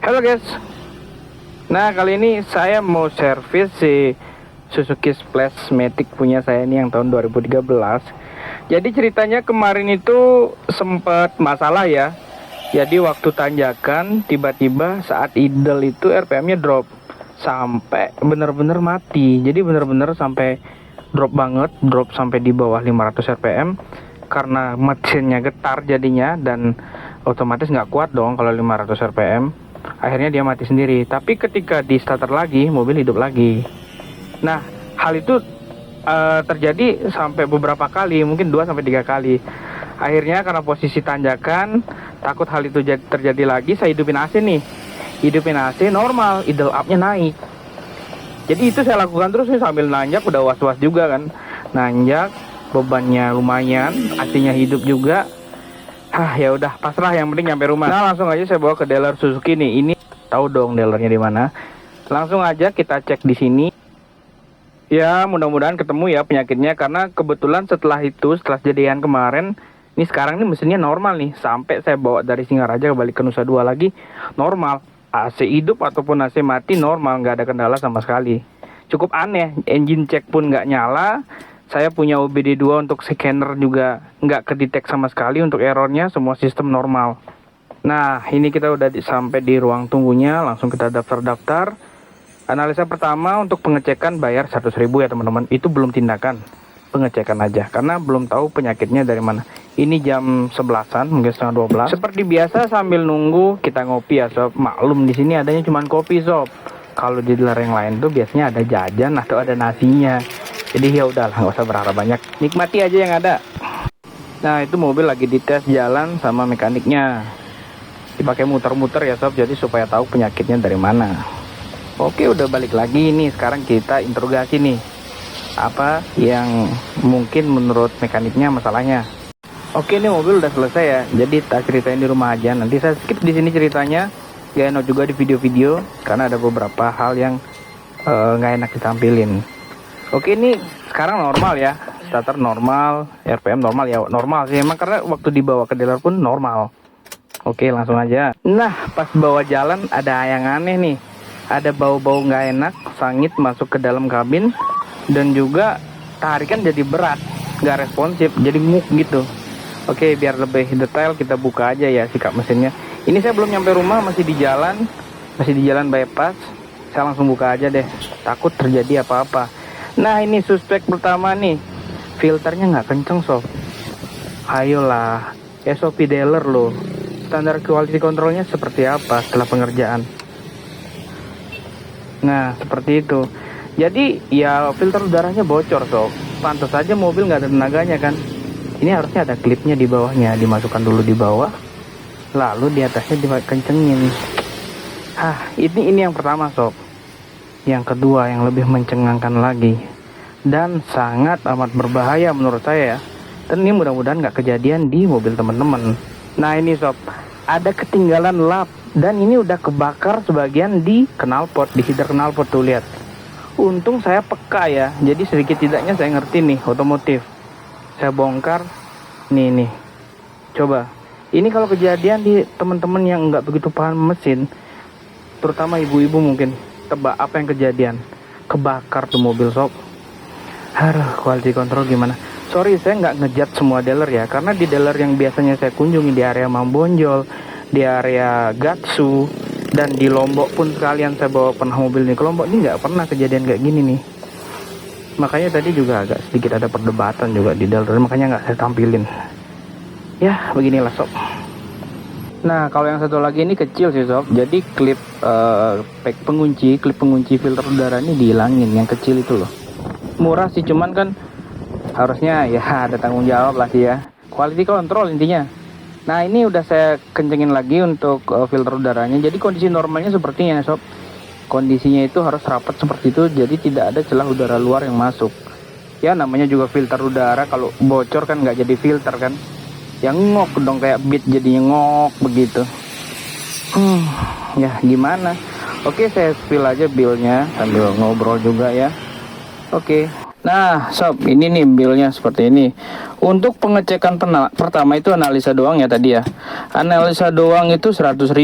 Halo guys. Nah, kali ini saya mau servis si Suzuki Splash Matic punya saya ini yang tahun 2013. Jadi ceritanya kemarin itu sempat masalah ya. Jadi waktu tanjakan tiba-tiba saat idle itu RPM-nya drop sampai bener-bener mati. Jadi bener-bener sampai drop banget, drop sampai di bawah 500 RPM karena mesinnya getar jadinya, dan otomatis nggak kuat dong kalau 500 RPM. Akhirnya dia mati sendiri. Tapi ketika di starter lagi, mobil hidup lagi. Nah, hal itu terjadi sampai beberapa kali, mungkin 2 sampai 3 kali. Akhirnya karena posisi tanjakan, takut hal itu terjadi lagi, saya hidupin AC nih. Hidupin AC normal, idle up-nya naik. Jadi itu saya lakukan terus nih sambil nanjak, udah was-was juga kan. Nanjak, bebannya lumayan, AC-nya hidup juga. Ya udah pasrah, yang penting nyampe rumah. Nah, langsung aja saya bawa ke dealer Suzuki nih. Ini tahu dong dealernya di mana. Langsung aja kita cek di sini. Ya, mudah-mudahan ketemu ya penyakitnya, karena kebetulan setelah kejadian kemarin, ini sekarang nih mesinnya normal nih. Sampai saya bawa dari Singaraja balik ke Nusa Dua lagi normal. AC hidup ataupun AC mati normal, nggak ada kendala sama sekali. Cukup aneh, engine check pun nggak nyala. Saya punya OBD2 untuk scanner juga nggak kedetek sama sekali untuk errornya, semua sistem normal. Nah, ini kita udah sampai di ruang tunggunya, langsung kita daftar-daftar. Analisa pertama untuk pengecekan bayar 100.000 ya teman-teman. Itu belum tindakan, pengecekan aja karena belum tahu penyakitnya dari mana. Ini jam 11-an, mungkin setengah 12. Seperti biasa sambil nunggu kita ngopi ya sob. Maklum di sini adanya cuma kopi sob. Kalau di dealer yang lain tuh biasanya ada jajan atau ada nasinya. Jadi ya udahlah, nggak usah berharap banyak. Nikmati aja yang ada. Nah, itu mobil lagi dites jalan sama mekaniknya. Dipakai muter-muter ya sob, jadi supaya tahu penyakitnya dari mana. Oke, udah balik lagi nih. Sekarang kita interogasi nih. Apa yang mungkin menurut mekaniknya masalahnya. Oke, ini mobil udah selesai ya. Jadi tak ceritain di rumah aja. Nanti saya skip di sini ceritanya. Gak enak juga di video-video karena ada beberapa hal yang nggak enak ditampilin. Oke, ini sekarang normal ya. Starter normal, RPM normal ya. Normal sih emang karena waktu dibawa ke dealer pun normal. Oke, langsung aja. Nah, pas bawa jalan ada yang aneh nih. Ada bau-bau nggak enak, sangit masuk ke dalam kabin, dan juga tarikan jadi berat, nggak responsif, jadi nguk gitu. Oke, biar lebih detail kita buka aja ya sikap mesinnya. Ini saya belum nyampe rumah, masih di jalan bypass. Saya langsung buka aja deh, takut terjadi apa-apa. Nah, ini suspek pertama nih, filternya nggak kenceng sob. Ayolah, SOP dealer loh. Standar quality controlnya seperti apa setelah pengerjaan? Nah, seperti itu. Jadi ya filter udaranya bocor sob. Pantas saja mobil nggak ada tenaganya kan. Ini harusnya ada klipnya di bawahnya, dimasukkan dulu di bawah, lalu di atasnya dikencengin. Ini yang pertama sob. Yang kedua yang lebih mencengangkan lagi dan sangat amat berbahaya menurut saya ya. Dan ini mudah-mudahan nggak kejadian di mobil teman-teman. Nah, ini sob, ada ketinggalan lap dan ini udah kebakar sebagian di knalpot, di header knalpot tuh lihat. Untung saya peka ya, jadi sedikit tidaknya saya ngerti nih otomotif. Saya bongkar, nih, coba. Ini kalau kejadian di teman-teman yang nggak begitu paham mesin, terutama ibu-ibu mungkin, tebak apa yang kejadian? Kebakar tuh mobil sob. Quality control gimana? Sorry, saya nggak ngejat semua dealer ya, karena di dealer yang biasanya saya kunjungi di area Mambonjol, di area Gatsu, dan di Lombok pun sekalian saya bawa pernah mobil ini ke Lombok, ini nggak pernah kejadian kayak gini nih. Makanya tadi juga agak sedikit ada perdebatan juga di dealer, makanya nggak saya tampilin. Ya, beginilah sob. Nah, kalau yang satu lagi ini kecil sih sob. Jadi klip klip pengunci filter udara ini dihilangin, yang kecil itu loh. Murah sih, cuman kan harusnya ya ada tanggung jawab lah sih ya. Quality control intinya. Nah, ini udah saya kencengin lagi untuk filter udaranya. Jadi kondisi normalnya sepertinya sob. Kondisinya itu harus rapat seperti itu, jadi tidak ada celah udara luar yang masuk. Ya, namanya juga filter udara, kalau bocor kan nggak jadi filter kan. Yang ngok dong, kayak beat jadinya ngok begitu. Ya gimana? Oke, saya spill aja billnya sambil ngobrol juga ya. Oke. Nah sob, ini nih billnya seperti ini. Untuk pengecekan pertama itu analisa doang ya tadi ya. Analisa doang itu 100.000.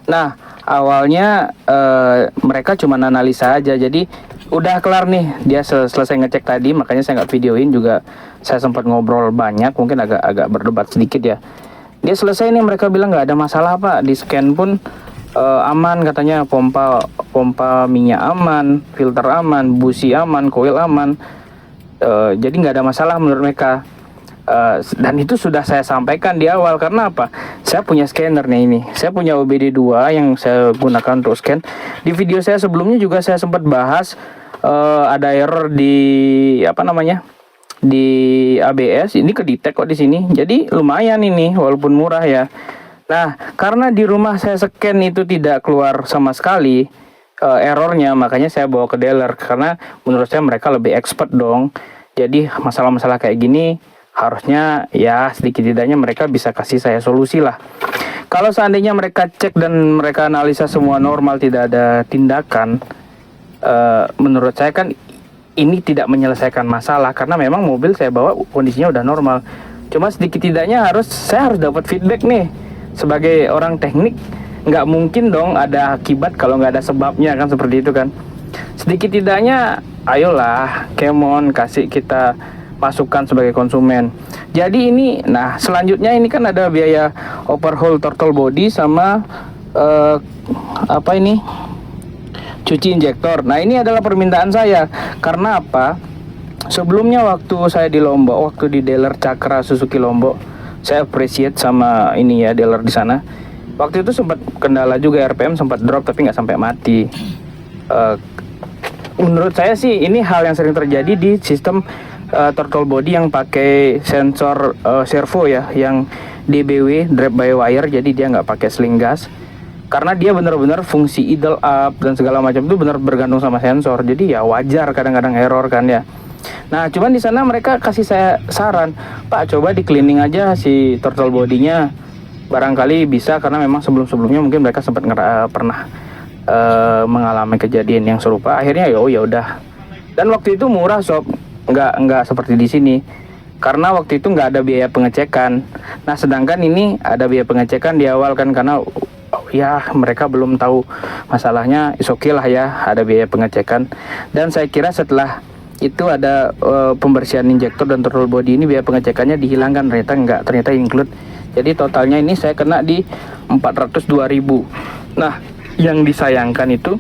Nah, awalnya mereka cuma analisa aja, jadi udah kelar nih, dia selesai ngecek tadi, makanya saya nggak videoin juga. Saya sempat ngobrol banyak, mungkin agak berdebat sedikit ya. Dia selesai nih, mereka bilang nggak ada masalah Pak, di scan pun aman katanya, pompa minyak aman, filter aman, busi aman, koil aman. Jadi nggak ada masalah menurut mereka. Dan itu sudah saya sampaikan di awal. Karena apa? Saya punya scanner nih ini. Saya punya OBD2 yang saya gunakan untuk scan. Di video saya sebelumnya juga saya sempat bahas ada error di apa namanya? Di ABS. Ini kedetek kok di sini. Jadi lumayan ini walaupun murah ya. Nah, karena di rumah saya scan itu tidak keluar sama sekali errornya, makanya saya bawa ke dealer karena menurut saya mereka lebih expert dong. Jadi masalah-masalah kayak gini harusnya ya sedikit tidaknya mereka bisa kasih saya solusi lah. Kalau seandainya mereka cek dan mereka analisa semua normal, tidak ada tindakan, menurut saya kan ini tidak menyelesaikan masalah karena memang mobil saya bawa kondisinya udah normal. Cuma sedikit tidaknya saya harus dapat feedback nih sebagai orang teknik. Nggak mungkin dong ada akibat kalau nggak ada sebabnya kan, seperti itu kan. Sedikit tidaknya ayolah Kemon kasih kita masukan sebagai konsumen. Jadi ini, nah selanjutnya ini kan ada biaya overhaul throttle body sama apa ini, cuci injektor. Nah ini adalah permintaan saya. Karena apa? Sebelumnya waktu saya di Lombok, waktu di dealer Cakra Suzuki Lombok, saya appreciate sama ini ya dealer di sana. Waktu itu sempat kendala juga, RPM sempat drop tapi nggak sampai mati. Menurut saya sih ini hal yang sering terjadi di sistem throttle body yang pakai sensor servo ya, yang DBW, drive by wire, jadi dia nggak pakai sling gas. Karena dia benar-benar fungsi idle up dan segala macam itu benar bergantung sama sensor. Jadi ya wajar kadang-kadang error kan ya. Nah cuman di sana mereka kasih saya saran, Pak coba di cleaning aja si throttle bodinya, barangkali bisa, karena memang sebelum-sebelumnya mungkin mereka sempat pernah mengalami kejadian yang serupa. Akhirnya ya udah. Dan waktu itu murah sob, nggak seperti di sini. Karena waktu itu nggak ada biaya pengecekan. Nah sedangkan ini ada biaya pengecekan di awal kan, karena ya mereka belum tahu masalahnya. Is okay lah ya, ada biaya pengecekan. Dan saya kira setelah itu ada pembersihan injektor dan throttle body, ini biaya pengecekannya dihilangkan. Ternyata nggak, ternyata include. Jadi totalnya ini saya kena di 402.000. Nah yang disayangkan itu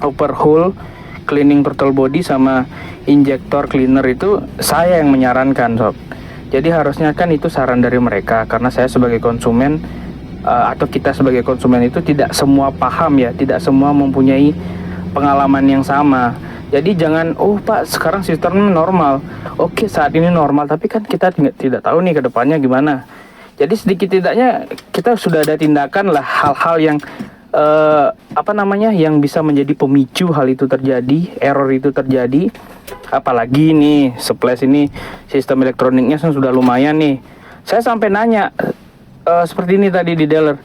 overhaul, cleaning throttle body sama injektor cleaner itu saya yang menyarankan sob. Jadi harusnya kan itu saran dari mereka, karena saya sebagai konsumen atau kita sebagai konsumen itu tidak semua paham ya, tidak semua mempunyai pengalaman yang sama. Jadi jangan, oh Pak sekarang sistemnya normal, oke saat ini normal, tapi kan kita tidak tahu nih ke depannya gimana. Jadi sedikit tidaknya kita sudah ada tindakan lah, hal-hal yang apa namanya, yang bisa menjadi pemicu hal itu terjadi, error itu terjadi. Apalagi nih Splash ini sistem elektroniknya sudah lumayan nih. Saya sampai nanya seperti ini tadi di dealer,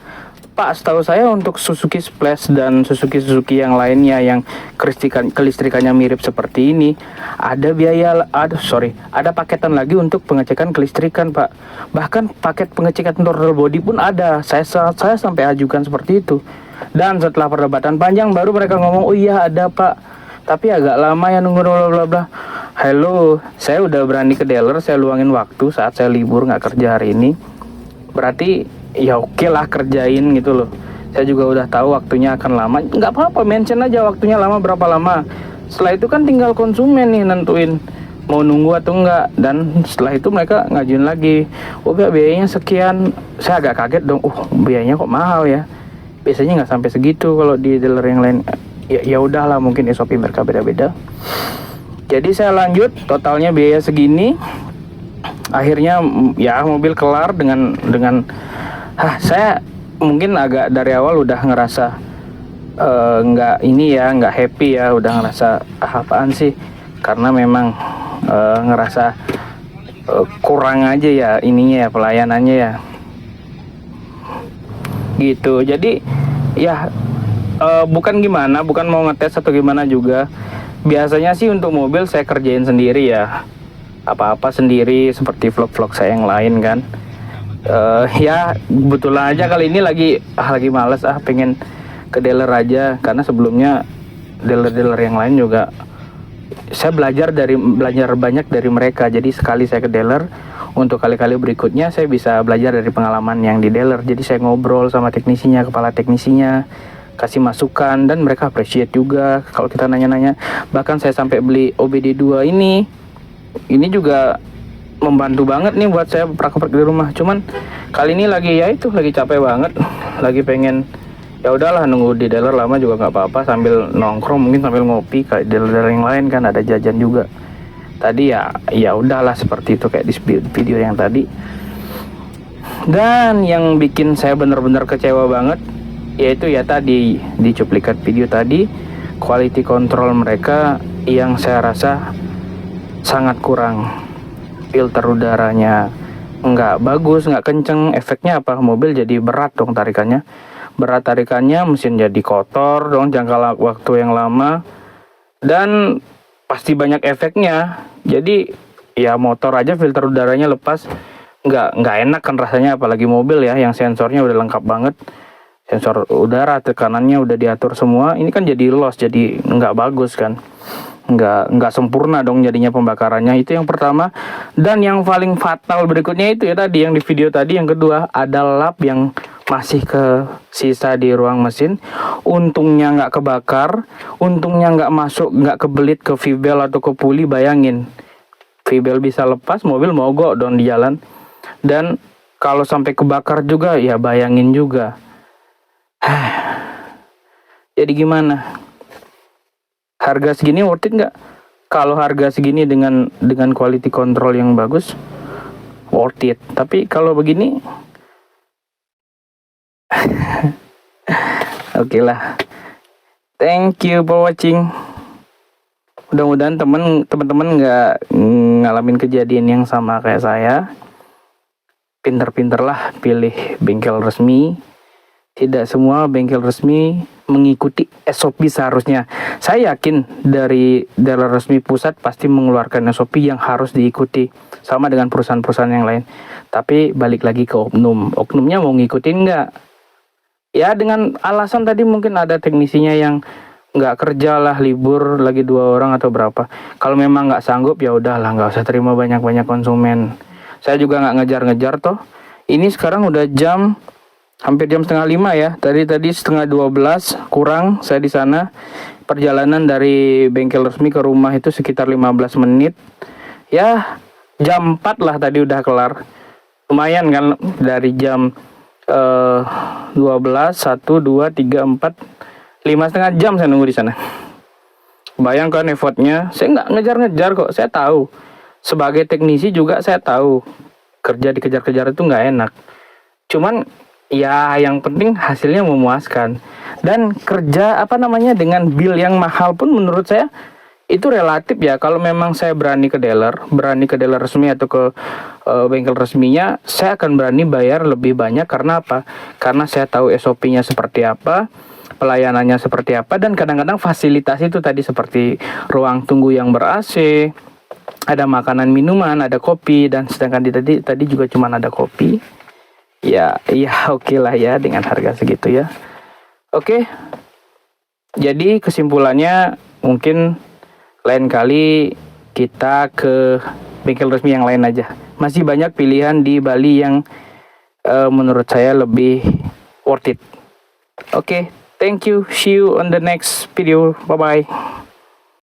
Pak setahu saya untuk Suzuki Splash dan Suzuki yang lainnya yang kelistrikannya mirip seperti ini, ada ada paketan lagi untuk pengecekan kelistrikan Pak. Bahkan paket pengecekan throttle body pun ada. Saya sampai ajukan seperti itu. Dan setelah perdebatan panjang baru mereka ngomong, oh iya ada Pak, tapi agak lama ya nunggu bla bla bla. Halo, saya udah berani ke dealer, saya luangin waktu saat saya libur nggak kerja hari ini. Berarti ya oke lah kerjain gitu loh. Saya juga udah tahu waktunya akan lama. Nggak apa-apa, mention aja waktunya lama berapa lama. Setelah itu kan tinggal konsumen nih nentuin mau nunggu atau enggak. Dan setelah itu mereka ngajuin lagi, oh biayanya sekian. Saya agak kaget dong, biayanya kok mahal ya. Biasanya nggak sampai segitu kalau di dealer yang lain. Ya udahlah, mungkin SOP mereka beda-beda. Jadi saya lanjut, totalnya biaya segini. Akhirnya ya mobil kelar dengan saya mungkin agak dari awal udah ngerasa nggak happy ya, udah ngerasa apaan sih, karena memang ngerasa kurang aja ya ininya ya, pelayanannya ya gitu. Jadi ya bukan mau ngetes atau gimana juga. Biasanya sih untuk mobil saya kerjain sendiri ya, apa-apa sendiri seperti vlog-vlog saya yang lain kan. Ya kebetulan aja kali ini lagi males pengen ke dealer aja, karena sebelumnya dealer-dealer yang lain juga saya belajar banyak dari mereka. Jadi sekali saya ke dealer, untuk kali-kali berikutnya saya bisa belajar dari pengalaman yang di dealer. Jadi saya ngobrol sama teknisinya, kepala teknisinya, kasih masukan, dan mereka appreciate juga kalau kita nanya-nanya. Bahkan saya sampai beli OBD2 ini juga membantu banget nih buat saya praktek di rumah. Cuman kali ini lagi capek banget, lagi pengen ya udahlah nunggu di dealer lama juga nggak apa-apa, sambil nongkrong, mungkin sambil ngopi kayak dealer yang lain kan ada jajan juga. Tadi ya udahlah seperti itu kayak di video yang tadi. Dan yang bikin saya benar-benar kecewa banget yaitu ya tadi di cuplikan video tadi, quality control mereka yang saya rasa sangat kurang. Filter udaranya nggak bagus, nggak kenceng. Efeknya apa? Mobil jadi berat dong tarikannya. Mesin jadi kotor dong jangka waktu yang lama, dan pasti banyak efeknya. Jadi ya motor aja filter udaranya lepas, nggak enak kan rasanya, apalagi mobil ya yang sensornya udah lengkap banget, sensor udara, tekanannya udah diatur semua. Ini kan jadi loss, jadi nggak bagus kan, nggak sempurna dong jadinya pembakarannya. Itu yang pertama. Dan yang paling fatal berikutnya itu ya tadi yang di video tadi, yang kedua ada lap yang masih ke sisa di ruang mesin. Untungnya nggak kebakar, untungnya nggak masuk, nggak kebelit ke V-bel atau ke puli. Bayangin, V-bel bisa lepas, mobil mogok dong di jalan. Dan kalau sampai kebakar juga ya bayangin juga. Jadi gimana? Harga segini worth it nggak? Kalau harga segini dengan quality control yang bagus, worth it. Tapi kalau begini, oke lah. Thank you for watching. Mudah-mudahan teman-teman nggak ngalamin kejadian yang sama kayak saya. Pinter-pinter lah pilih bengkel resmi. Tidak semua bengkel resmi mengikuti SOP seharusnya. Saya yakin dari dealer resmi pusat pasti mengeluarkan SOP yang harus diikuti, sama dengan perusahaan-perusahaan yang lain. Tapi balik lagi ke oknumnya mau ngikutin nggak? Ya dengan alasan tadi mungkin ada teknisinya yang nggak kerja lah, libur lagi 2 orang atau berapa. Kalau memang nggak sanggup ya udahlah, nggak usah terima banyak-banyak konsumen. Saya juga nggak ngejar-ngejar toh. Ini sekarang udah hampir jam 4:30 ya. Tadi 11:30 kurang saya di sana. Perjalanan dari bengkel resmi ke rumah itu sekitar 15 menit. Ya jam 4 lah tadi udah kelar. Lumayan kan, dari jam 12, 1, 2, 3, 4, 5,5 jam saya nunggu di sana. Bayangkan effortnya. Saya nggak ngejar-ngejar kok. Saya tahu sebagai teknisi juga saya tahu kerja dikejar-kejar itu nggak enak. Cuman ya yang penting hasilnya memuaskan. Dan kerja dengan bill yang mahal pun menurut saya itu relatif ya. Kalau memang saya berani ke dealer resmi atau ke bengkel resminya, saya akan berani bayar lebih banyak. Karena apa? Karena saya tahu SOP-nya seperti apa, pelayanannya seperti apa, dan kadang-kadang fasilitas itu tadi seperti ruang tunggu yang ber-AC, ada makanan minuman, ada kopi, dan sedangkan tadi juga cuma ada kopi. Ya oke lah ya dengan harga segitu ya. Oke. Jadi kesimpulannya mungkin lain kali kita ke bengkel resmi yang lain aja. Masih banyak pilihan di Bali yang menurut saya lebih worth it. Oke, thank you. See you on the next video. Bye bye.